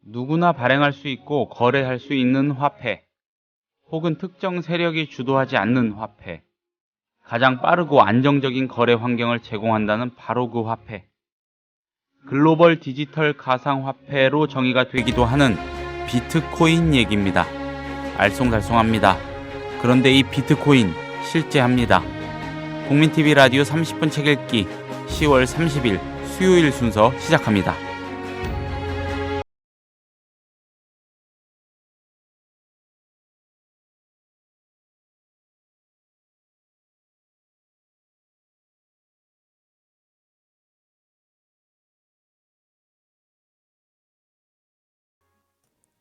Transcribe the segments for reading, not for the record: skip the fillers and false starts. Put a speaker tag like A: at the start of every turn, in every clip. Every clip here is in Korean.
A: 누구나 발행할 수 있고 거래할 수 있는 화폐, 혹은 특정 세력이 주도하지 않는 화폐, 가장 빠르고 안정적인 거래 환경을 제공한다는 바로 그 화폐. 글로벌 디지털 가상화폐로 정의가 되기도 하는 비트코인 얘기입니다. 알쏭달쏭합니다. 그런데 이 비트코인 실제합니다. 국민TV 라디오 30분 책 읽기 10월 30일 수요일 순서 시작합니다.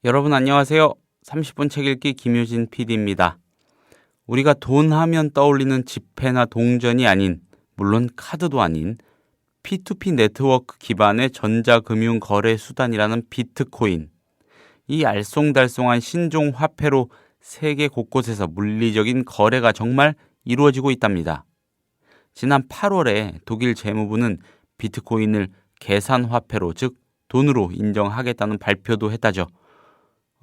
A: 여러분 안녕하세요. 30분 책 읽기 김효진 PD입니다. 우리가 돈 하면 떠올리는 지폐나 동전이 아닌, 물론 카드도 아닌 P2P 네트워크 기반의 전자금융 거래 수단이라는 비트코인. 이 알쏭달쏭한 신종 화폐로 세계 곳곳에서 물리적인 거래가 정말 이루어지고 있답니다. 지난 8월에 독일 재무부는 비트코인을 계산화폐로, 즉 돈으로 인정하겠다는 발표도 했다죠.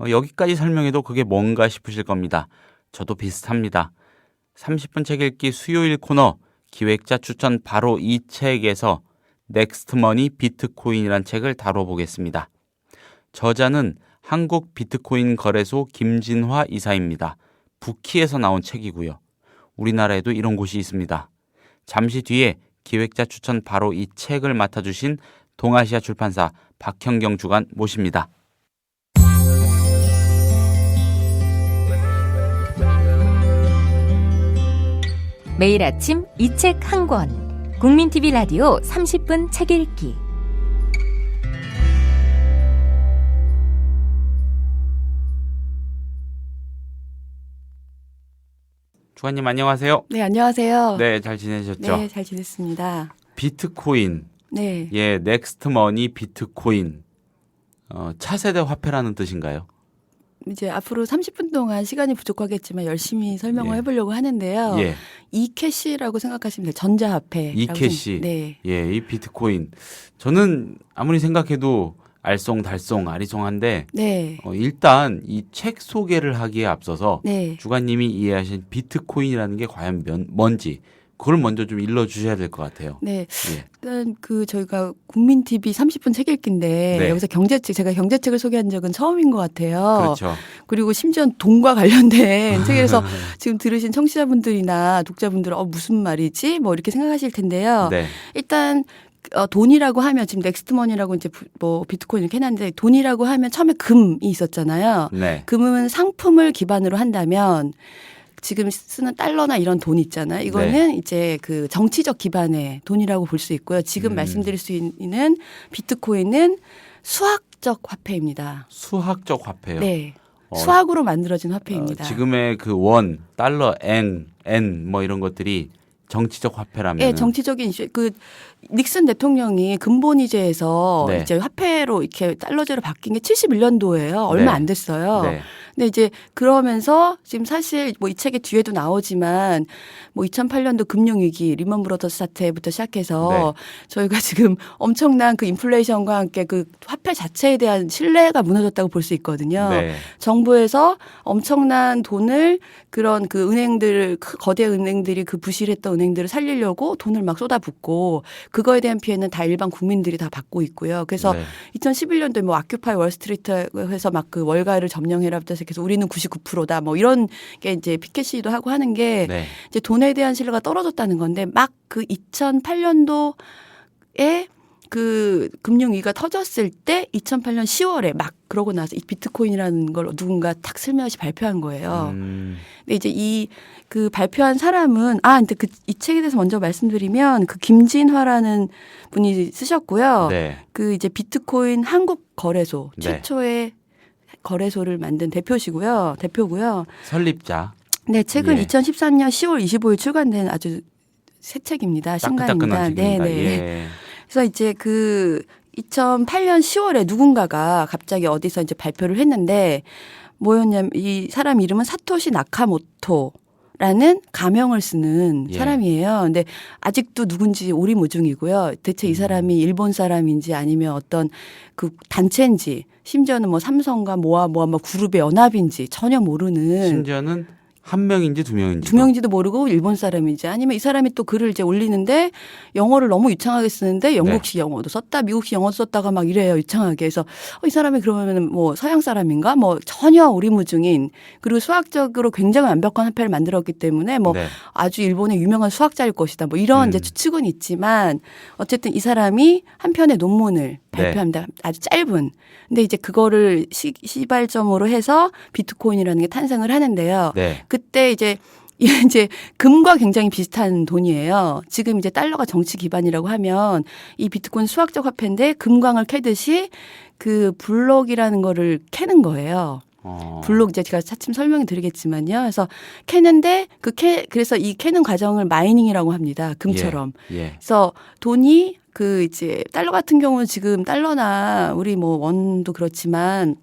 A: 여기까지 설명해도 그게 뭔가 싶으실 겁니다. 저도 비슷합니다. 30분 책 읽기 수요일 코너 기획자 추천 바로 이 책에서 넥스트머니 비트코인이란 책을 다뤄보겠습니다. 저자는 한국 비트코인 거래소 김진화 이사입니다. 부키에서 나온 책이고요. 우리나라에도 이런 곳이 있습니다. 잠시 뒤에 기획자 추천 바로 이 책을 맡아주신 동아시아 출판사 박형경 주간 모십니다.
B: 매일 아침 이 책 한 권. 국민TV 라디오 30분 책 읽기.
A: 주간님 안녕하세요.
C: 네, 안녕하세요.
A: 네, 잘 지내셨죠?
C: 네, 잘 지냈습니다.
A: 비트코인,
C: 네.
A: 예, 넥스트머니 비트코인, 차세대 화폐라는 뜻인가요?
C: 이제 앞으로 30분 동안 시간이 부족하겠지만 열심히 설명을
A: 예.
C: 해보려고 하는데요.
A: 예,
C: 이캐시라고 생각하시면 돼요. 전자화폐.
A: 이캐시.
C: 네.
A: 예, 이 비트코인. 저는 아무리 생각해도 알쏭달쏭 아리송한데
C: 네.
A: 일단 이 책 소개를 하기에 앞서서
C: 네.
A: 주간님이 이해하신 비트코인이라는 게 과연 뭔지 그걸 먼저 좀 일러주셔야 될 것 같아요.
C: 네.
A: 예.
C: 일단 저희가 국민TV 30분 책 읽기인데
A: 네.
C: 여기서 제가 경제책을 소개한 적은 처음인 것 같아요.
A: 그렇죠.
C: 그리고 심지어 돈과 관련된 책에서 지금 들으신 청취자분들이나 독자분들은 무슨 말이지? 뭐 이렇게 생각하실 텐데요.
A: 네.
C: 일단 돈이라고 하면 지금 넥스트머니라고 이제 뭐 비트코인 이렇게 해놨는데 돈이라고 하면 처음에 금이 있었잖아요.
A: 네.
C: 금은 상품을 기반으로 한다면 지금 쓰는 달러나 이런 돈 있잖아요. 이거는 이제 그 정치적 기반의 돈이라고 볼 수 있고요. 지금 말씀드릴 수 있는 비트코인은 수학적 화폐입니다.
A: 수학적 화폐요.
C: 네. 수학으로 만들어진 화폐입니다.
A: 지금의 그 원, 달러, 엔 뭐 이런 것들이 정치적 화폐라면.
C: 네, 정치적인 이슈. 닉슨 대통령이 근본위제에서
A: 네.
C: 이제 화폐로 이렇게 달러제로 바뀐 게 71년도예요. 얼마
A: 네.
C: 안 됐어요.
A: 네.
C: 근데 이제 그러면서 지금 사실 뭐 이 책의 뒤에도 나오지만 뭐 2008년도 금융위기 리먼 브러더스 사태부터 시작해서 저희가 지금 엄청난 그 인플레이션과 함께 그 화폐 자체에 대한 신뢰가 무너졌다고 볼 수 있거든요.
A: 네.
C: 정부에서 엄청난 돈을 그런 그 은행들 거대 은행들이 그 부실했던 은행들을 살리려고 돈을 막 쏟아붓고 그거에 대한 피해는 다 일반 국민들이 다 받고 있고요. 그래서
A: 네.
C: 2011년도에 뭐 아큐파이 월스트리트에서 막 그 월가를 점령해라부터 시작해서 우리는 99%다 뭐 이런 게 이제 피켓시도 하고 하는 게
A: 네.
C: 이제 돈에 대한 신뢰가 떨어졌다는 건데 막 그 2008년도에 그 금융위기가 터졌을 때 2008년 10월에 막 그러고 나서 이 비트코인이라는 걸 누군가 탁 슬며시 발표한 거예요. 근데 이제 이 그 발표한 사람은 근데 이 책에 대해서 먼저 말씀드리면 그 김진화라는 분이 쓰셨고요.
A: 네.
C: 그 이제 비트코인 한국 거래소
A: 네.
C: 최초의 거래소를 만든 대표고요.
A: 설립자.
C: 네, 책은
A: 예.
C: 2013년 10월 25일 출간된 아주 새 책입니다.
A: 따끈따끈한
C: 신간입니다.
A: 책입니다.
C: 네.
A: 예.
C: 그래서 이제 그 2008년 10월에 누군가가 갑자기 어디서 이제 발표를 했는데 뭐였냐면 이 사람 이름은 사토시 나카모토 라는 가명을 쓰는
A: 예.
C: 사람이에요. 근데 아직도 누군지 오리무중이고요. 대체 이 사람이 일본 사람인지 아니면 어떤 그 단체인지 심지어는 뭐 삼성과 뭐와 뭐 그룹의 연합인지 전혀 모르는
A: 심지어는 한 명인지 두 명인지
C: 두 명인지도 모르고 일본 사람인지 아니면 이 사람이 또 글을 이제 올리는데 영어를 너무 유창하게 쓰는데 영국식 영어도 썼다 미국식 영어도 썼다가 막 이래요. 유창하게. 그래서 이 사람이 그러면 뭐 서양 사람인가 뭐 전혀 오리무중인 그리고 수학적으로 굉장히 완벽한 화폐를 만들었기 때문에 뭐
A: 네.
C: 아주 일본의 유명한 수학자일 것이다. 뭐 이런 이제 추측은 있지만 어쨌든 이 사람이 한 편의 논문을 발표합니다. 아주 짧은. 근데 이제 그거를 시발점으로 해서 비트코인이라는 게 탄생을 하는데요.
A: 네.
C: 그때 이제 금과 굉장히 비슷한 돈이에요. 지금 이제 달러가 정치 기반이라고 하면 이 비트코인 수학적 화폐인데 금광을 캐듯이 그 블록이라는 거를 캐는 거예요. 블록 이제 제가 차츰 설명을 드리겠지만요. 그래서 캐는데 그래서 이 캐는 과정을 마이닝이라고 합니다. 금처럼.
A: 예.
C: 그래서 돈이 그 이제 달러 같은 경우는 지금 달러나 우리 뭐 원도 그렇지만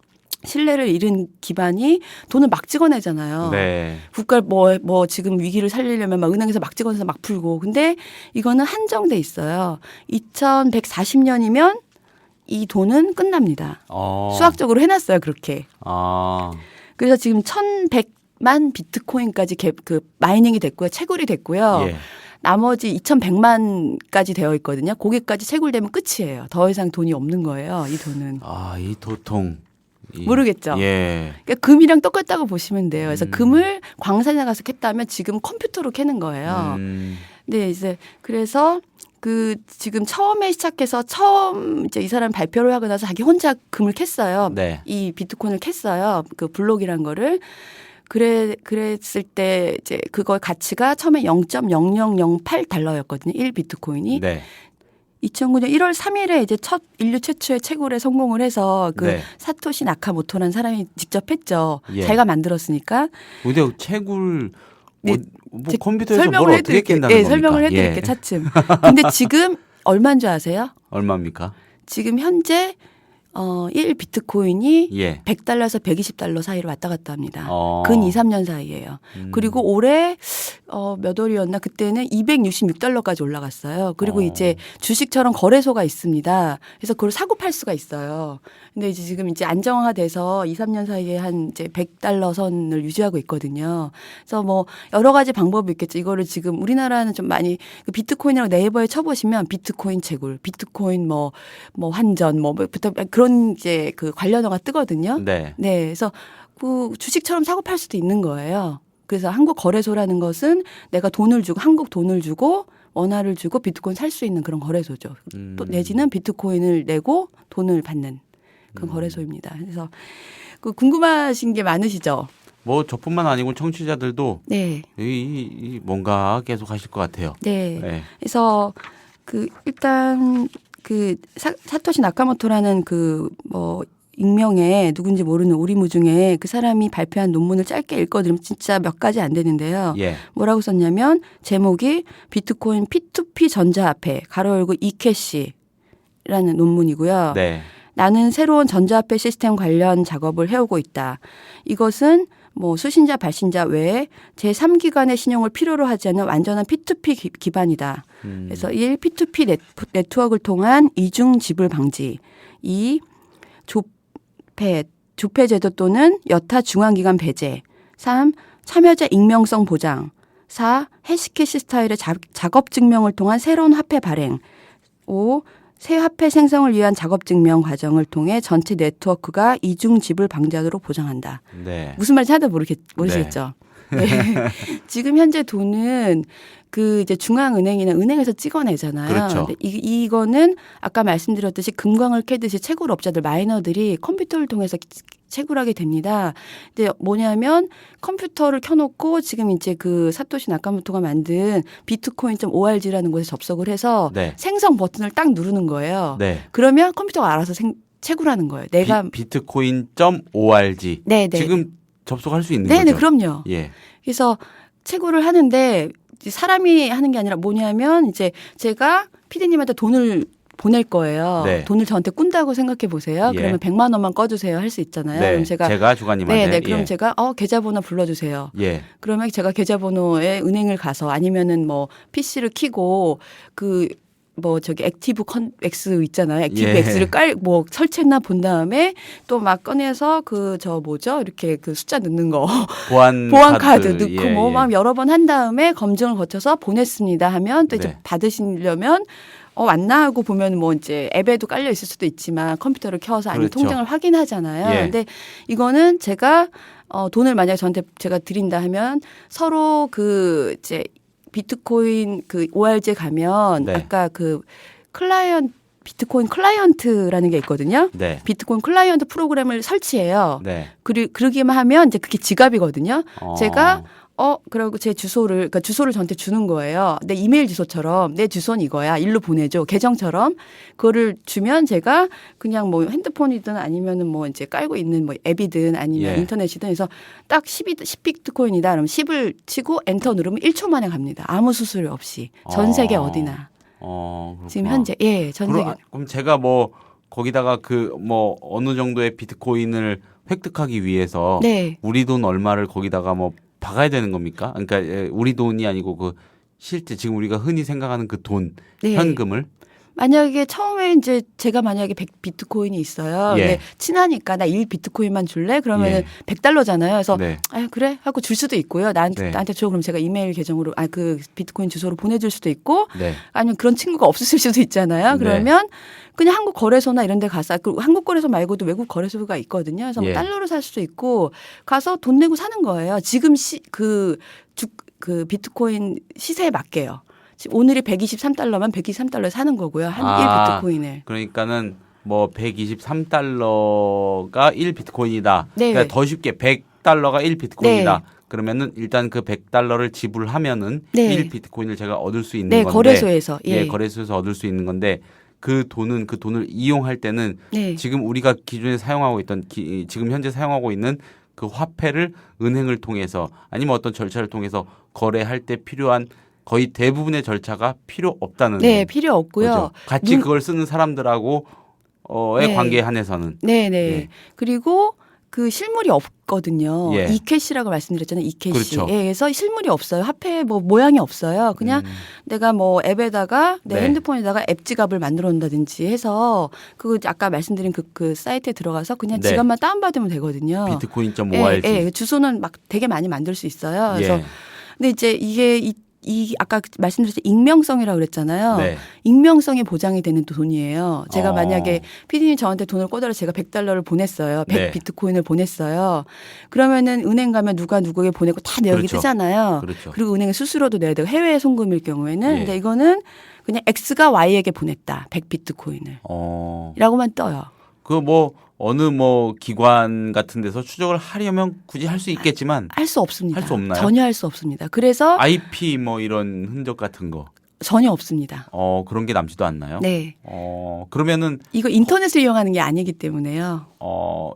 C: 신뢰를 잃은 기반이 돈을 막 찍어내잖아요.
A: 네.
C: 국가 뭐 지금 위기를 살리려면 막 은행에서 막 찍어내서 막 풀고. 근데 이거는 한정돼 있어요. 2140년이면 이 돈은 끝납니다. 수학적으로 해놨어요. 그렇게. 그래서 지금 1100만 비트코인까지 그 마이닝이 됐고요. 채굴이 됐고요.
A: 예.
C: 나머지 2100만까지 되어 있거든요. 거기까지 채굴되면 끝이에요. 더 이상 돈이 없는 거예요. 이 돈은.
A: 이 도통.
C: 모르겠죠.
A: 예.
C: 그러니까 금이랑 똑같다고 보시면 돼요. 그래서 금을 광산에 가서 캤다면 지금 컴퓨터로 캐는 거예요. 네, 이제 그래서 그 지금 처음에 시작해서 이제 이 사람 발표를 하고 나서 자기 혼자 금을 캤어요.
A: 네.
C: 이 비트코인을 캤어요. 그 블록이란 거를. 그랬을 때 이제 그거 가치가 처음에 0.0008달러였거든요. 1 비트코인이.
A: 네.
C: 2009년 1월 3일에 이제 인류 최초의 채굴에 성공을 해서 그
A: 네.
C: 사토시 나카모토라는 사람이 직접 했죠.
A: 예.
C: 자기가 만들었으니까.
A: 근데 채굴 뭐
C: 제
A: 컴퓨터에서 뭘 어떻게 깬다는 겁니까?
C: 설명을 해드릴게요. 차츰. 근데 지금 얼마인 줄 아세요?
A: 얼마입니까?
C: 지금 현재 1 비트코인이
A: 예.
C: 100달러에서 120달러 사이로 왔다 갔다 합니다.
A: 어.
C: 근 2, 3년 사이예요. 그리고 올해 몇 월이었나 그때는 266달러까지 올라갔어요. 그리고 이제 주식처럼 거래소가 있습니다. 그래서 그걸 사고 팔 수가 있어요. 근데 이제 지금 이제 안정화돼서 2, 3년 사이에 한 이제 100달러 선을 유지하고 있거든요. 그래서 뭐 여러 가지 방법이 있겠죠. 이거를 지금 우리나라는 좀 많이 그 비트코인이라고 네이버에 쳐보시면 비트코인 채굴, 비트코인 뭐 환전 뭐부터 그런 이제 그 관련어가 뜨거든요.
A: 네.
C: 네. 그래서 그 주식처럼 사고 팔 수도 있는 거예요. 그래서 한국 거래소라는 것은 내가 돈을 주고 한국 돈을 주고 원화를 주고 비트코인 살 수 있는 그런 거래소죠. 또 내지는 비트코인을 내고 돈을 받는 그런 거래소입니다. 그래서 그 궁금하신 게 많으시죠?
A: 뭐 저뿐만 아니고 청취자들도
C: 네.
A: 이 뭔가 계속 하실 것 같아요.
C: 네.
A: 네.
C: 그래서 그 일단 그 사토시 나카모토라는 그 뭐 익명의 누군지 모르는 오리무중에 그 사람이 발표한 논문을 짧게 읽어드리면 진짜 몇 가지 안 되는데요.
A: 예.
C: 뭐라고 썼냐면 제목이 비트코인 P2P 전자화폐 가로 열고 이캐시라는 논문이고요.
A: 네.
C: 나는 새로운 전자화폐 시스템 관련 작업을 해오고 있다. 이것은 뭐 수신자 발신자 외에 제3기관의 신용을 필요로 하지 않는 완전한 P2P 기반이다. 그래서 1. P2P 네트워크를 통한 이중 지불 방지. 2. 조폐 제도 또는 여타 중앙기관 배제. 3. 참여자 익명성 보장. 4. 해시캐시 스타일의 작업 증명을 통한 새로운 화폐 발행. 5. 새 화폐 생성을 위한 작업 증명 과정을 통해 전체 네트워크가 이중 지불 방지하도록 보장한다.
A: 네.
C: 무슨 말인지 하나도 모르시겠죠? 네. 지금 현재 돈은 그 이제 중앙은행이나 은행에서 찍어내잖아요.
A: 그렇죠.
C: 근데 이거는 아까 말씀드렸듯이 금광을 캐듯이 채굴업자들 마이너들이 컴퓨터를 통해서 채굴하게 됩니다. 근데 뭐냐면 컴퓨터를 켜놓고 지금 이제 그 사토시 나카모토가 만든 비트코인.org라는 곳에 접속을 해서
A: 네.
C: 생성 버튼을 딱 누르는 거예요.
A: 네.
C: 그러면 컴퓨터가 알아서 채굴하는 거예요. 내가
A: 비트코인.org.
C: 네.
A: 지금 접속할 수 있는
C: 네,
A: 거죠?
C: 네, 그럼요.
A: 예.
C: 그래서 채굴을 하는데 사람이 하는 게 아니라 뭐냐면 이제 제가 피디님한테 돈을 보낼 거예요.
A: 네.
C: 돈을 저한테 꾼다고 생각해 보세요.
A: 예.
C: 그러면 100만 원만 꺼주세요 할 수 있잖아요.
A: 네.
C: 그럼 제가
A: 주관님한테
C: 네, 그럼
A: 예.
C: 제가 계좌번호 불러주세요.
A: 예.
C: 그러면 제가 계좌번호에 은행을 가서 아니면은 뭐 PC를 켜고 액티브 X 있잖아요. 액티브
A: 예.
C: X를 설치했나 본 다음에 또 막 꺼내서 이렇게 그 숫자 넣는 거. 보안 카드 넣고
A: 예,
C: 막 여러 번 한 다음에 검증을 거쳐서 보냈습니다 하면 또 이제
A: 네.
C: 받으시려면 왔나 하고 보면 뭐 이제 앱에도 깔려 있을 수도 있지만 컴퓨터를 켜서 아니면
A: 그렇죠.
C: 통장을 확인하잖아요.
A: 예.
C: 근데 이거는 제가 돈을 만약에 저한테 제가 드린다 하면 서로 이제 비트코인 ORJ 가면
A: 네.
C: 아까 비트코인 클라이언트라는 게 있거든요.
A: 네.
C: 비트코인 클라이언트 프로그램을 설치해요.
A: 네.
C: 그러기만 하면 이제 그게 지갑이거든요.
A: 어.
C: 제가 그리고 제 주소를 저한테 주는 거예요. 내 이메일 주소처럼 내 주소는 이거야. 일로 보내줘. 계정처럼 그거를 주면 제가 그냥 뭐 핸드폰이든 아니면은 뭐 이제 깔고 있는 뭐 앱이든 아니면
A: 예.
C: 인터넷이든 해서 딱 10 비트코인이다. 그러면 10을 치고 엔터 누르면 1초 만에 갑니다. 아무 수수료 없이. 전 세계 어디나.
A: 그렇구나.
C: 지금 현재 전 세계.
A: 그럼 제가 거기다가 어느 정도의 비트코인을 획득하기 위해서
C: 네.
A: 우리 돈 얼마를 거기다가 박아야 되는 겁니까? 그러니까 우리 돈이 아니고 실제 지금 우리가 흔히 생각하는 그 돈,
C: 네.
A: 현금을
C: 만약에 처음에 이제 제가 만약에 100 비트코인이 있어요.
A: 예.
C: 근데 친하니까 나 1 비트코인만 줄래? 그러면은
A: 예.
C: 100달러잖아요. 그래서
A: 네.
C: 그래? 하고 줄 수도 있고요.
A: 네.
C: 나한테 줘. 그럼 제가 이메일 계정으로 그 비트코인 주소로 보내줄 수도 있고
A: 네.
C: 아니면 그런 친구가 없을 수도 있잖아요.
A: 네.
C: 그러면 그냥 한국 거래소나 이런 데 가서 한국 거래소 말고도 외국 거래소가 있거든요. 그래서
A: 예.
C: 달러로 살 수도 있고 가서 돈 내고 사는 거예요. 지금 그 비트코인 시세에 맞게요. 지금 오늘이 123달러면 123달러에 사는 거고요. 한 1비트코인을.
A: 그러니까는 123달러가 1비트코인이다.
C: 네.
A: 그러니까 더 쉽게 100달러가 1비트코인이다.
C: 네.
A: 그러면은 일단 그 100달러를 지불하면은
C: 네.
A: 1비트코인을 제가 얻을 수 있는
C: 네,
A: 건데.
C: 거래소에서.
A: 예, 거래소에서 얻을 수 있는 건데 그 돈을 이용할 때는
C: 네.
A: 지금 우리가 기존에 사용하고 있던 지금 현재 사용하고 있는 그 화폐를 은행을 통해서 아니면 어떤 절차를 통해서 거래할 때 필요한 거의 대부분의 절차가 필요 없다는
C: 네, 필요 없고요.
A: 거죠. 같이 그걸 쓰는 사람들하고 의
C: 네.
A: 관계에 한해서는
C: 네, 네.
A: 예.
C: 그리고 그 실물이 없거든요.
A: 예.
C: 이캐시라고 말씀드렸잖아요. 이캐시.
A: 그렇죠.
C: 예, 그래서 실물이 없어요. 화폐 모양이 없어요. 그냥 내가 앱에다가 내
A: 네.
C: 핸드폰에다가 앱 지갑을 만들어 놓는다든지 해서 아까 말씀드린 그 사이트에 들어가서 그냥
A: 네.
C: 지갑만 다운받으면 되거든요.
A: 비트코인.org.
C: 예, 주소는 막 되게 많이 만들 수 있어요. 그래서
A: 예.
C: 근데 이제 이게 아까 말씀드렸듯이 익명성이라고 그랬잖아요.
A: 네.
C: 익명성이 보장이 되는 돈이에요. 제가
A: 어.
C: 만약에 PD님이 저한테 돈을 꽂아서 제가 100달러를 보냈어요. 100
A: 네.
C: 비트코인을 보냈어요. 그러면은 은행 가면 누가 누구에게 보내고 다 내역이
A: 그렇죠.
C: 뜨잖아요.
A: 그렇죠.
C: 그리고 은행에 수수료도 내야 되고 해외 송금일 경우에는.
A: 예.
C: 근데 이거는 그냥 X가 Y에게 보냈다. 100 비트코인을. 라고만 떠요.
A: 어느 기관 같은 데서 추적을 하려면 굳이 할 수 있겠지만
C: 할 수 없습니다.
A: 할 수 없나요?
C: 전혀 할 수 없습니다. 그래서
A: IP 이런 흔적 같은 거.
C: 전혀 없습니다.
A: 그런 게 남지도 않나요?
C: 네.
A: 그러면은
C: 이거 인터넷을 이용하는 게 아니기 때문에요.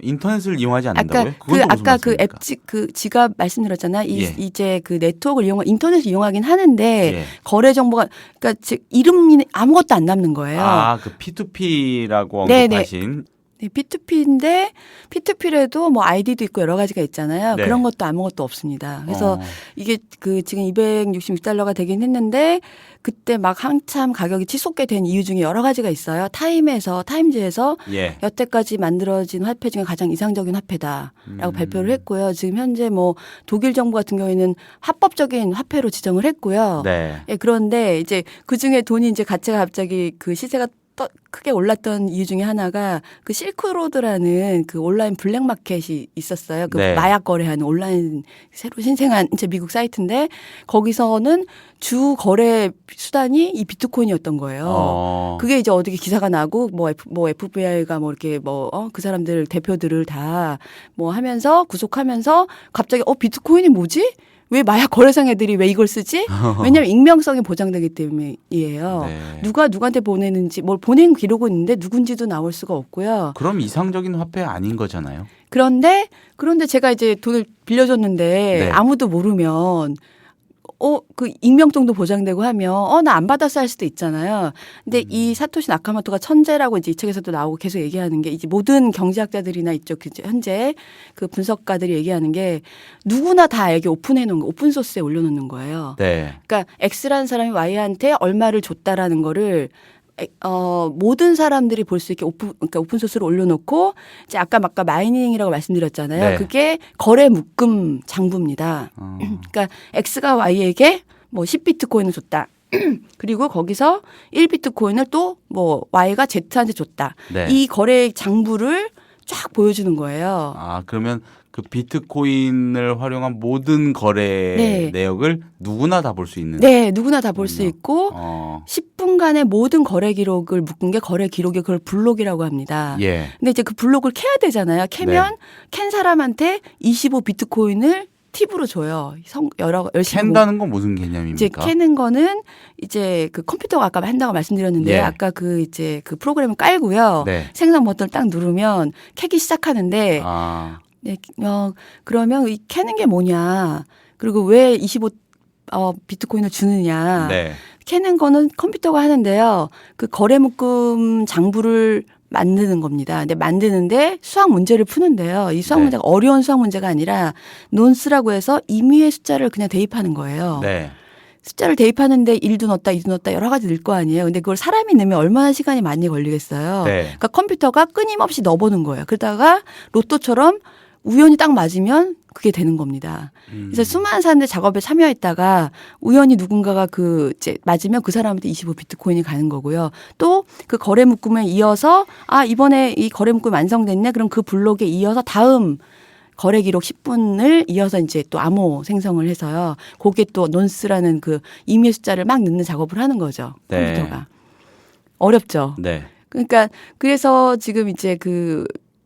A: 인터넷을 이용하지 않는다고요? 그건 또 무슨
C: 아까 그
A: 말씀입니까?
C: 앱 지갑 말씀드렸잖아요.
A: 예.
C: 이제 그 네트워크를 인터넷을 이용하긴 하는데
A: 예.
C: 거래 정보가 그러니까 이름이 아무것도 안 남는 거예요.
A: 그 P2P라고
C: 네네.
A: 언급하신
C: 네, P2P인데 P2P라도 아이디도 있고 여러 가지가 있잖아요.
A: 네.
C: 그런 것도 아무것도 없습니다. 그래서 이게 지금 266달러가 되긴 했는데 그때 막 한참 가격이 치솟게 된 이유 중에 여러 가지가 있어요. 타임즈에서
A: 예.
C: 여태까지 만들어진 화폐 중에 가장 이상적인 화폐다라고 발표를 했고요. 지금 현재 독일 정부 같은 경우에는 합법적인 화폐로 지정을 했고요.
A: 네.
C: 예, 그런데 이제 그 중에 돈이 이제 가치가 갑자기 그 시세가 크게 올랐던 이유 중에 하나가 그 실크로드라는 그 온라인 블랙마켓이 있었어요. 그
A: 네.
C: 마약 거래하는 온라인 새로 신생한 이제 미국 사이트인데 거기서는 주 거래 수단이 이 비트코인이었던 거예요. 그게 이제 어떻게 기사가 나고 FBI가 이렇게 그 사람들 대표들을 다 하면서 구속하면서 갑자기 비트코인이 뭐지? 왜 마약 거래상 애들이 왜 이걸 쓰지? 왜냐하면 익명성이 보장되기 때문이에요.
A: 네.
C: 누가 누구한테 보내는지 보낸 기록은 있는데 누군지도 나올 수가 없고요.
A: 그럼 이상적인 화폐 아닌 거잖아요.
C: 그런데 제가 이제 돈을 빌려줬는데
A: 네.
C: 아무도 모르면 그 익명성도 보장되고 하면 나 안 받았어 할 수도 있잖아요. 근데 이 사토시 나카모토가 천재라고 이제 이 책에서도 나오고 계속 얘기하는 게 이제 모든 경제학자들이나 이쪽 현재 그 분석가들이 얘기하는 게 누구나 다 이게 오픈해 놓은 거, 오픈 소스에 올려놓는 거예요.
A: 네.
C: 그러니까 X라는 사람이 Y한테 얼마를 줬다라는 거를 모든 사람들이 볼 수 있게 그러니까 오픈 소스로 올려놓고 이제 아까 마이닝이라고 말씀드렸잖아요.
A: 네.
C: 그게 거래 묶음 장부입니다. 그러니까 X가 Y에게 뭐 10비트코인을 줬다. 그리고 거기서 1비트코인을 또 뭐 Y가 Z한테 줬다.
A: 네.
C: 이 거래 장부를 쫙 보여주는 거예요.
A: 아, 그러면 그 비트코인을 활용한 모든 거래
C: 네.
A: 내역을 누구나 다 볼 수 있는.
C: 네, 누구나 다 볼 수 있고 10분간의 모든 거래 기록을 묶은 게 거래 기록의 그걸 블록이라고 합니다.
A: 예.
C: 근데 이제 그 블록을 캐야 되잖아요. 캐면 캔 사람한테 25비트코인을 팁으로 줘요. 열심히
A: 캔다는 건 무슨 개념입니까?
C: 이제 캐는 거는 이제 그 컴퓨터가 아까 한다고 말씀드렸는데
A: 예.
C: 아까 그 이제 그 프로그램을 깔고요.
A: 네.
C: 생성 버튼을 딱 누르면 캐기 시작하는데 네, 그러면 이 캐는 게 뭐냐? 그리고 왜 25 비트코인을 주느냐?
A: 네.
C: 캐는 거는 컴퓨터가 하는데요. 그 거래 묶음 장부를 만드는 겁니다. 근데 만드는데 수학 문제를 푸는데요. 이 수학
A: 네.
C: 문제가 어려운 수학 문제가 아니라 논스라고 해서 임의의 숫자를 그냥 대입하는 거예요.
A: 네.
C: 숫자를 대입하는데 1도 넣었다, 2도 넣었다 여러 가지 넣을 거 아니에요. 근데 그걸 사람이 넣으면 얼마나 시간이 많이 걸리겠어요.
A: 네.
C: 그러니까 컴퓨터가 끊임없이 넣어보는 거예요. 그러다가 로또처럼 우연히 딱 맞으면 그게 되는 겁니다. 그래서 수많은 사람들 작업에 참여했다가 우연히 누군가가 이제 맞으면 그 사람한테 25비트코인이 가는 거고요. 또 그 거래 묶음에 이어서 이번에 이 거래 묶음 완성됐네. 그럼 그 블록에 이어서 다음 거래 기록 10분을 이어서 이제 또 암호 생성을 해서요. 그게 또 논스라는 그 임의 숫자를 막 넣는 작업을 하는 거죠.
A: 네.
C: 컴퓨터가. 어렵죠.
A: 네.
C: 그러니까 그래서 지금 이제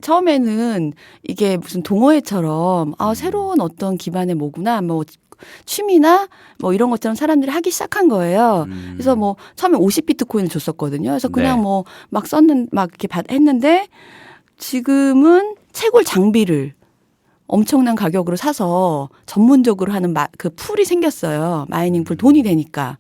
C: 처음에는 이게 무슨 동호회처럼 새로운 어떤 기반의 뭐구나 뭐 취미나 뭐 이런 것처럼 사람들이 하기 시작한 거예요. 그래서 뭐 처음에 50비트코인을 줬었거든요. 그래서 그냥
A: 네.
C: 뭐 막 이렇게 했는데 지금은 채굴 장비를 엄청난 가격으로 사서 전문적으로 하는 그 풀이 생겼어요. 마이닝 풀 돈이 되니까.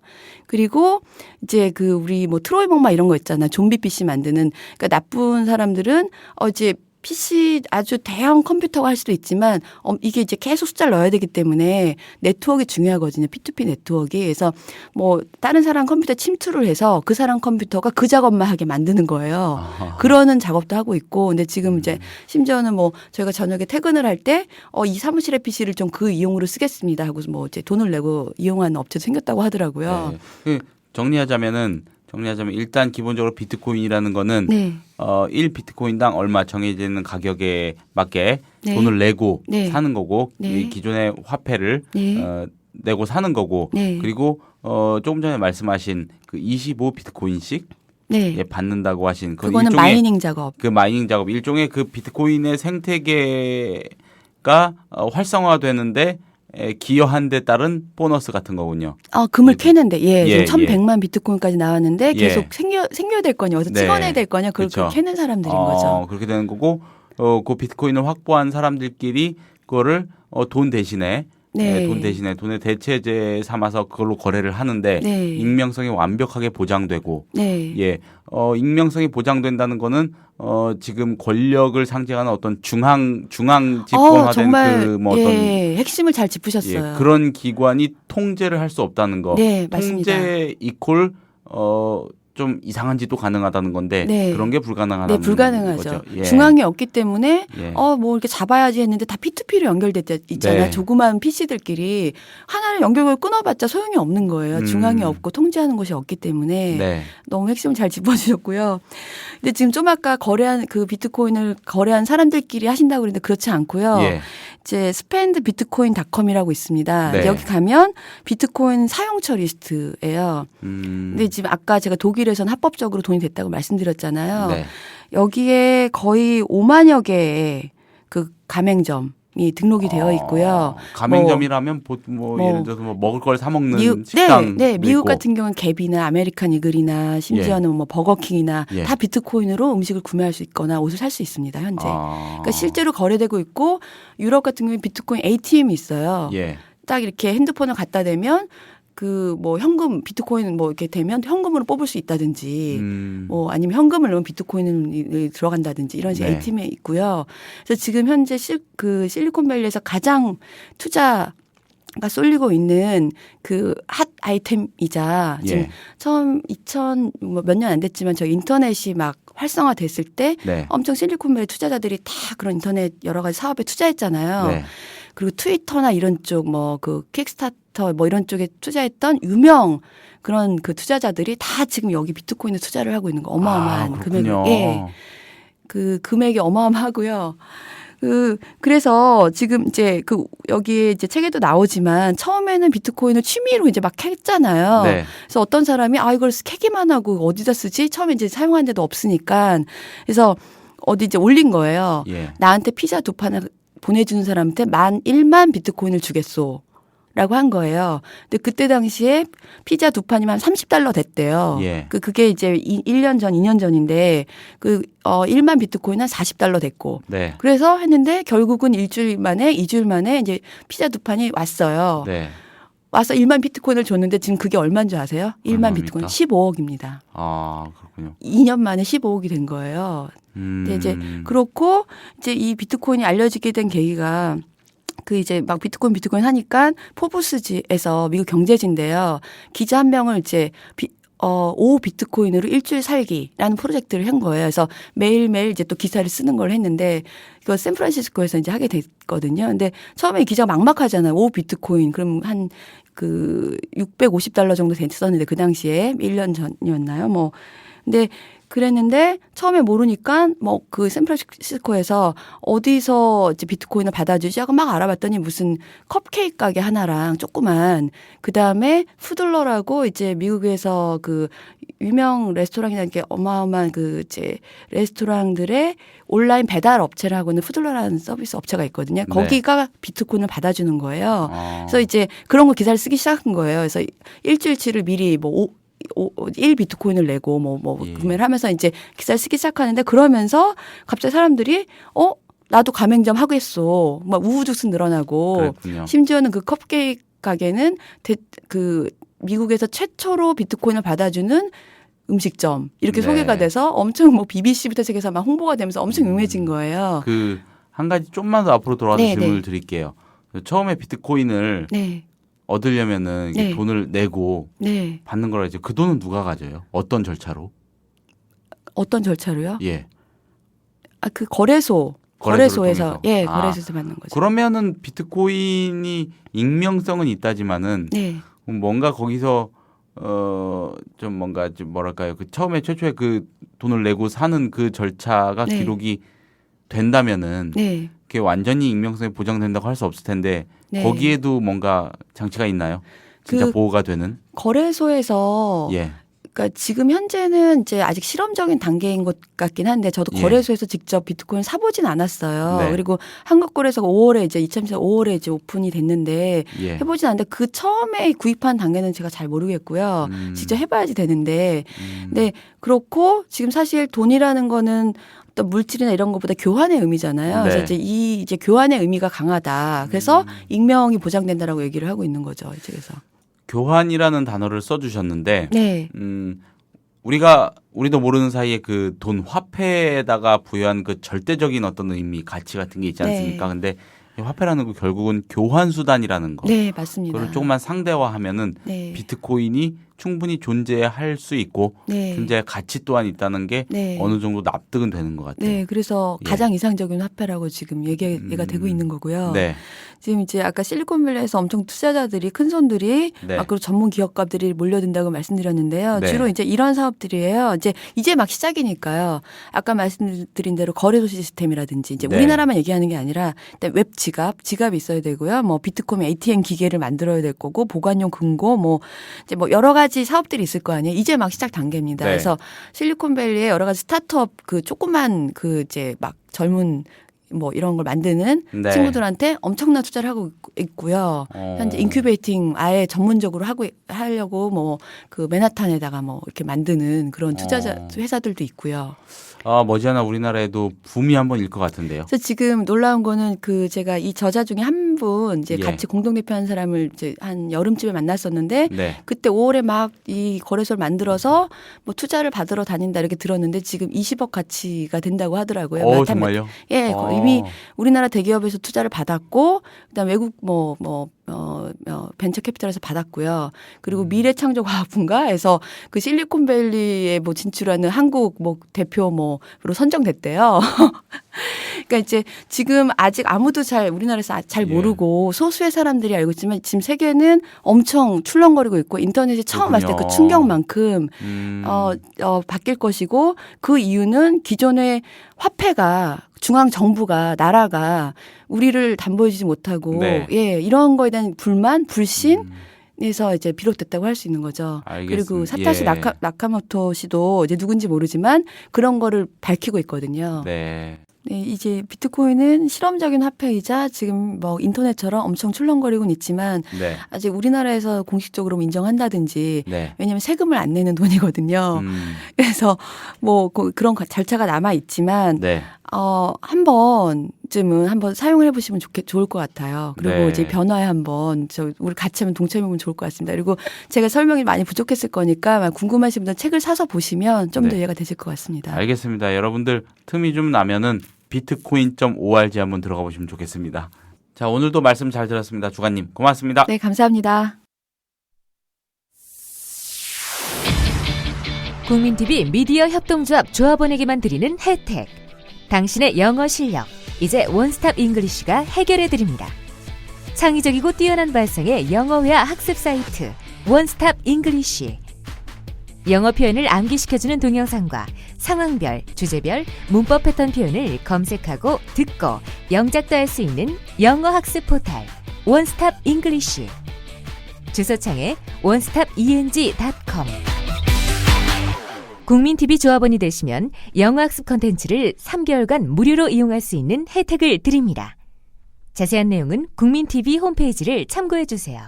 C: 그리고 이제 우리 뭐 트로이 목마 이런 거 있잖아. 좀비 PC 만드는. 그러니까 나쁜 사람들은 이제 PC 아주 대형 컴퓨터가 할 수도 있지만 이게 이제 계속 숫자를 넣어야 되기 때문에 네트워크가 중요하거든요. P2P 네트워크가. 그래서 뭐 다른 사람 컴퓨터 침투를 해서 그 사람 컴퓨터가 그 작업만 하게 만드는 거예요. 그러는 작업도 하고 있고. 근데 지금 이제 심지어는 뭐 저희가 저녁에 퇴근을 할 때 이 사무실의 PC를 좀 그 이용으로 쓰겠습니다 하고서 뭐 이제 돈을 내고 이용하는 업체도 생겼다고 하더라고요.
A: 네. 정리하자면 일단 기본적으로 비트코인이라는 거는
C: 네.
A: 1비트코인당 얼마 정해져 있는 가격에 맞게
C: 네.
A: 돈을 내고
C: 네.
A: 사는 거고
C: 네.
A: 이 기존의 화폐를
C: 네.
A: 내고 사는 거고
C: 네.
A: 그리고 조금 전에 말씀하신 그 25비트코인씩
C: 네.
A: 받는다고 하신
C: 그거는 마이닝 작업.
A: 그 마이닝 작업 일종의 그 비트코인의 생태계가 활성화되는데 기여한 데 따른 보너스 같은 거군요.
C: 금을 캐는데,
A: 예,
C: 지금 1100만 비트코인까지 나왔는데
A: 예.
C: 계속 생겨야 될 거냐, 어디서
A: 네.
C: 찍어내야 될 거냐, 그걸
A: 그렇죠.
C: 캐는 사람들인 거죠.
A: 그렇게 되는 거고, 그 비트코인을 확보한 사람들끼리 그거를 돈 대신에
C: 네.
A: 돈의 대체제 삼아서 그걸로 거래를 하는데
C: 네.
A: 익명성이 완벽하게 보장되고,
C: 네.
A: 예, 익명성이 보장된다는 거는 지금 권력을 상징하는 어떤 중앙 집권화된
C: 정말
A: 그 뭐 어떤
C: 핵심을 잘 짚으셨어요.
A: 그런 기관이 통제를 할 수 없다는 거.
C: 네, 맞습니다.
A: 통제 이퀄 좀 이상한 짓도 가능하다는 건데
C: 네.
A: 그런 게 불가능하다는
C: 네, 불가능하죠.
A: 거죠. 예.
C: 중앙이 없기 때문에
A: 예.
C: 뭐 이렇게 잡아야지 했는데 다 P2P로 연결돼 있잖아요.
A: 네.
C: 조그만 PC들끼리 하나를 연결을 끊어봤자 소용이 없는 거예요. 중앙이 없고 통제하는 곳이 없기 때문에
A: 네.
C: 너무 핵심을 잘 짚어주셨고요. 근데 지금 좀 아까 거래한 그 비트코인을 거래한 사람들끼리 하신다고 그랬는데 그렇지 않고요.
A: 예.
C: 이제 spendbitcoin.com이라고 있습니다.
A: 네.
C: 여기 가면 비트코인 사용처 리스트예요. 근데 지금 아까 제가 독일에서는 합법적으로 돈이 됐다고 말씀드렸잖아요.
A: 네.
C: 여기에 거의 5만여 개의 그 가맹점이 등록이 되어 있고요.
A: 가맹점이라면 예를 들어서 뭐 먹을 걸 사 먹는 식당
C: 미국
A: 있고.
C: 같은 경우는 갭이나 아메리칸 이글이나 심지어는 뭐 버거킹이나
A: 예.
C: 다 비트코인으로 음식을 구매할 수 있거나 옷을 살 수 있습니다. 현재.
A: 아.
C: 그러니까 실제로 거래되고 있고 유럽 같은 경우에 비트코인 ATM이 있어요.
A: 예.
C: 딱 이렇게 핸드폰을 갖다 대면 그 뭐 현금 비트코인 뭐 이렇게 되면 현금으로 뽑을 수 있다든지 뭐 아니면 현금을 넣으면 비트코인이 들어간다든지 이런 식의
A: 네.
C: ATM이 있고요. 그래서 지금 현재 그 실리콘밸리에서 가장 투자가 쏠리고 있는 그 핫 아이템이자 지금
A: 예.
C: 처음 2000 몇 년 안 됐지만 저 인터넷이 막 활성화됐을 때
A: 네.
C: 엄청 실리콘밸리 투자자들이 다 그런 인터넷 여러 가지 사업에 투자했잖아요.
A: 네.
C: 그리고 트위터나 이런 쪽 뭐 그 킥스타터 뭐 이런 쪽에 투자했던 유명 그런 그 투자자들이 다 지금 여기 비트코인에 투자를 하고 있는 거 어마어마한 금액이
A: 그렇군요.
C: 예. 그 금액이 어마어마하고요. 그래서 지금 이제 그 여기에 이제 책에도 나오지만 처음에는 비트코인을 취미로 이제 막 했잖아요.
A: 네.
C: 그래서 어떤 사람이 이걸 캐기만 하고 어디다 쓰지? 처음에 이제 사용한 데도 없으니까 그래서 어디 이제 올린 거예요.
A: 예.
C: 나한테 피자 2판을 보내주는 사람한테 1만 비트코인을 주겠소. 라고 한 거예요. 근데 그때 당시에 피자 2판이면 30달러 됐대요.
A: 예.
C: 그게 이제 1년 전, 2년 전인데 1만 비트코인은 40달러 됐고.
A: 네.
C: 그래서 했는데 결국은 일주일 만에 2주일 만에 이제 피자 2판이 왔어요.
A: 네.
C: 와서 1만 비트코인을 줬는데 지금 그게 얼마인 줄 아세요? 1만
A: 얼마입니까?
C: 비트코인 15억입니다.
A: 아, 그렇군요.
C: 2년 만에 15억이 된 거예요. 근데 이제 그렇고 이제 이 비트코인이 알려지게 된 계기가 그 이제 막 비트코인 하니까 포브스지에서 미국 경제지인데요. 기자 한 명을 이제 5 비트코인으로 일주일 살기라는 프로젝트를 한 거예요. 그래서 매일매일 이제 또 기사를 쓰는 걸 했는데 이거 샌프란시스코에서 이제 하게 됐거든요. 근데 처음에 기자가 막막하잖아요. 5 비트코인. 그럼 한 그 650달러 정도 됐었는데 그 당시에 1년 전이었나요? 뭐. 근데 그랬는데 처음에 모르니까 뭐 그 샌프란시스코에서 어디서 이제 비트코인을 받아주지 하고 막 알아봤더니 무슨 컵케이크 가게 하나랑 조그만 그다음에 푸들러라고 이제 미국에서 그 유명 레스토랑이나 이렇게 어마어마한 그 이제 레스토랑들의 온라인 배달 업체를 하고 있는 푸들러라는 서비스 업체가 있거든요. 거기가 비트코인을 받아주는 거예요. 그래서 이제 그런 거 기사를 쓰기 시작한 거예요. 그래서 일주일치를 미리 뭐 1 비트코인을 내고
A: 예.
C: 구매를 하면서 이제 기사를 쓰기 시작하는데 그러면서 갑자기 사람들이 나도 가맹점 하겠어. 막 우후죽순 늘어나고
A: 그렇군요.
C: 심지어는 그 컵케이크 가게는 그 미국에서 최초로 비트코인을 받아주는 음식점 이렇게
A: 네.
C: 소개가 돼서 엄청 뭐 BBC부터 시작해서 막 홍보가 되면서 엄청 유명해진 거예요.
A: 그 한 가지 좀만 더 앞으로 돌아와서
C: 네,
A: 질문을
C: 네.
A: 드릴게요. 처음에 비트코인을
C: 네.
A: 얻으려면은 이게
C: 네.
A: 돈을 내고
C: 네.
A: 받는 거라 이제 그 돈은 누가 가져요? 어떤 절차로?
C: 어떤 절차로요?
A: 예.
C: 그 거래소에서
A: 통해서.
C: 예,
A: 아.
C: 거래소에서 받는 거죠.
A: 그러면은 비트코인이 익명성은 있다지만은
C: 네.
A: 뭔가 거기서 좀 뭔가 좀 뭐랄까요? 그 처음에 최초에 그 돈을 내고 사는 그 절차가
C: 네.
A: 기록이 된다면은
C: 네.
A: 그게 완전히 익명성이 보장된다고 할 수 없을 텐데
C: 네.
A: 거기에도 뭔가 장치가 있나요? 진짜
C: 그
A: 보호가 되는?
C: 거래소에서
A: 예.
C: 그러니까 지금 현재는 이제 아직 실험적인 단계인 것 같긴 한데 저도
A: 예.
C: 거래소에서 직접 비트코인 사보진 않았어요.
A: 네.
C: 그리고 한국거래소가 5월에 이제 2014 5월에 이제 오픈이 됐는데
A: 예.
C: 해보진 않는데 그 처음에 구입한 단계는 제가 잘 모르겠고요. 직접 해봐야지 되는데 근데 그렇고 지금 사실 돈이라는 거는 어떤 물질이나 이런 것보다 교환의 의미잖아요.
A: 네.
C: 그래서 이제 교환의 의미가 강하다. 그래서 익명이 보장된다라고 얘기를 하고 있는 거죠. 이 책에서.
A: 교환이라는 단어를 써주셨는데
C: 네.
A: 우리도 모르는 사이에 그 돈 화폐에다가 부여한 그 절대적인 어떤 의미, 가치 같은 게 있지 않습니까?
C: 네.
A: 근데 이 화폐라는 거 결국은 교환 수단이라는 거.
C: 네, 맞습니다.
A: 그걸 조금만 상대화하면은
C: 네.
A: 비트코인이 충분히 존재할 수 있고
C: 네.
A: 존재의 가치 또한 있다는 게
C: 네.
A: 어느 정도 납득은 되는 것 같아요.
C: 네, 그래서
A: 예.
C: 가장 이상적인 화폐라고 지금 얘가 되고 있는 거고요.
A: 네.
C: 지금 이제 아까 실리콘밸리에서 엄청 투자자들이 큰 손들이
A: 네.
C: 그리고 전문 기업가들이 몰려든다고 말씀드렸는데요.
A: 네.
C: 주로 이제 이런 사업들이에요. 이제 막 시작이니까요. 아까 말씀드린 대로 거래소 시스템이라든지 이제
A: 네.
C: 우리나라만 얘기하는 게 아니라 일단 웹 지갑이 있어야 되고요. 뭐 비트코인 ATM 기계를 만들어야 될 거고 보관용 금고 뭐 이제 뭐 여러 가지 사업들이 있을 거 아니에요. 이제 막 시작 단계입니다.
A: 네.
C: 그래서 실리콘밸리의 여러 가지 스타트업 그 조그만 그 이제 막 젊은 뭐 이런 걸 만드는
A: 네.
C: 친구들한테 엄청난 투자를 하고 있고요. 현재 인큐베이팅 아예 전문적으로 하려고 뭐 그 맨하탄에다가 뭐 이렇게 만드는 그런 투자자 회사들도 있고요.
A: 머지않아 우리나라에도 붐이 한번 일 것 같은데요.
C: 그래서 지금 놀라운 거는 그 제가 이 저자 중에 한 한 분 이제
A: 예.
C: 같이 공동 대표하는 사람을 이제 한 여름쯤에 만났었는데
A: 네.
C: 그때 5월에 막 이 거래소를 만들어서 뭐 투자를 받으러 다닌다 이렇게 들었는데 지금 20억 가치가 된다고 하더라고요.
A: 어,
C: 마타메-
A: 정말요?
C: 예,
A: 어.
C: 이미 우리나라 대기업에서 투자를 받았고 그다음 외국 벤처 캐피탈에서 받았고요. 그리고 미래창조과학분가에서 그 실리콘밸리에 뭐 진출하는 한국 뭐 대표 뭐로 선정됐대요. 그러니까 이제 지금 아직 아무도 잘 우리나라에서 잘
A: 예.
C: 모르고 소수의 사람들이 알고 있지만 지금 세계는 엄청 출렁거리고 있고 인터넷이 처음 왔을 때 그
A: 그렇군요.
C: 충격만큼
A: 음.
C: 바뀔 것이고 그 이유는 기존의 화폐가 중앙 정부가 나라가 우리를 담보해주지 못하고
A: 네.
C: 예 이런 거에 대한 불만 불신
A: 음.
C: 에서 이제 비롯됐다고 할 수 있는 거죠.
A: 알겠습니다.
C: 그리고 사타시
A: 예.
C: 나카모토 씨도 이제 누군지 모르지만 그런 거를 밝히고 있거든요.
A: 네.
C: 네, 이제 비트코인은 실험적인 화폐이자 지금 뭐 인터넷처럼 엄청 출렁거리고는 있지만
A: 네.
C: 아직 우리나라에서 공식적으로 인정한다든지
A: 네.
C: 왜냐하면 세금을 안 내는 돈이거든요. 그래서 뭐 그런 절차가 남아 있지만
A: 네.
C: 한 번쯤은 한번 사용을 해보시면 좋을 것 같아요. 그리고
A: 네.
C: 이제 변화에 한번 우리 같이 한번 동참해보면 좋을 것 같습니다. 그리고 제가 설명이 많이 부족했을 거니까 궁금하신 분들 책을 사서 보시면 좀 더
A: 네.
C: 이해가 되실 것 같습니다.
A: 알겠습니다. 여러분들 틈이 좀 나면은 비트코인.org 한번 들어가 보시면 좋겠습니다. 자, 오늘도 말씀 잘 들었습니다. 주관님, 고맙습니다.
C: 네, 감사합니다.
B: 국민TV 미디어 협동조합 조합원에게만 드리는 혜택. 당신의 영어 실력, 이제 원스톱 잉글리쉬가 해결해드립니다. 창의적이고 뛰어난 발성의 영어회화 학습 사이트 원스톱 잉글리쉬. 영어 표현을 암기시켜주는 동영상과 상황별, 주제별, 문법 패턴 표현을 검색하고 듣고 영작도 할 수 있는 영어 학습 포탈 원스톱 잉글리쉬. 주소창에 onestopeng.com. 국민TV 조합원이 되시면 영어학습 콘텐츠를 3개월간 무료로 이용할 수 있는 혜택을 드립니다. 자세한 내용은 국민TV 홈페이지를 참고해주세요.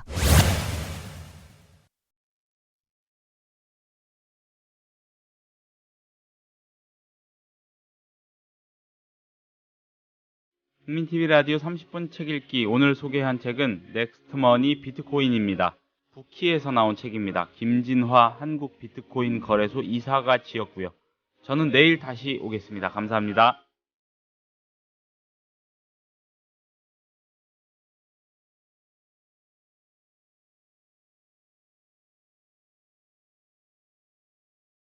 A: 국민TV 라디오 30분 책 읽기. 오늘 소개한 책은 넥스트머니 비트코인입니다. 부키에서 나온 책입니다. 김진화 한국 비트코인 거래소 이사가 지었고요. 저는 내일 다시 오겠습니다. 감사합니다.